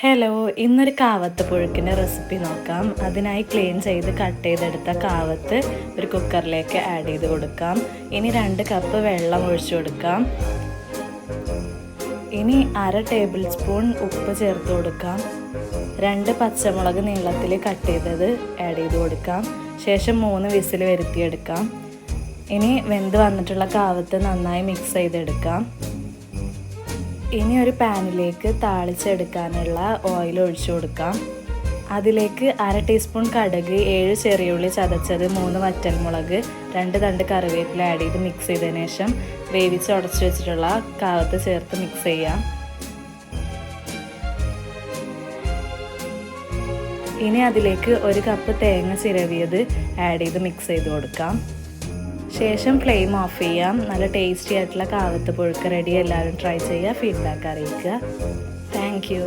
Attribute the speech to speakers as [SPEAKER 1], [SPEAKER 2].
[SPEAKER 1] Hello, ഇന്നൊരു കാവത്ത് പുഴുക്കിൻ്റെ recipe നോക്കാം. അതിനായി ക്ലീൻ ചെയ്ത് കട്ട് ചെയ്തെടുത്ത കാവത്ത് ഒരു കുക്കറിലേക്ക് ആഡ് ചെയ്ത് കൊടുക്കാം. ഇനി 2 കപ്പ് വെള്ളം ഒഴിച്ചു കൊടുക്കാം. ഇനി 1/2 ടേബിൾ സ്പൂൺ ഉപ്പ് ചേർത്ത് കൊടുക്കാം. 2 പച്ചമുളക് നീളത്തിൽ കട്ട് ചെയ്തത് ആഡ് ചെയ്ത് കൊടുക്കാം. ശേഷം 3 വിസിൽ വരുത്തിയെടുക്കാം. ഇനി വെന്ത് വന്നിട്ടുള്ള കാവത്ത് നന്നായി മിക്സ് ചെയ്തെടുക്കാം. ഇനി ഒരു പാനിലേക്ക് താളിച്ചെടുക്കാനുള്ള ഓയിൽ ഒഴിച്ചു കൊടുക്കാം. അതിലേക്ക് 1/2 ടീസ്പൂൺ കടുക്, 7 ചെറിയുള്ളി ചതച്ചത്, 3 വറ്റൽമുളക്, 2 തണ്ട് കറിവേപ്പില ആഡ് ചെയ്ത് മിക്സ് ചെയ്തതിന് ശേഷം വേവിച്ച് ഉടച്ചു വെച്ചിട്ടുള്ള കാവത്ത് ചേർത്ത് മിക്സ് ചെയ്യാം. ഇനി അതിലേക്ക് 1 കപ്പ് തേങ്ങ ചിരവിയത് ആഡ് ചെയ്ത് മിക്സ് ചെയ്ത് കൊടുക്കാം. ശേഷം ഫ്ലെയിം ഓഫ് ചെയ്യാം. നല്ല ടേസ്റ്റി ആയിട്ടുള്ള കാവത്ത് പുഴുക്ക് റെഡി. എല്ലാവരും ട്രൈ ചെയ്യുക, ഫീഡ്ബാക്ക് അറിയിക്കുക. Thank you.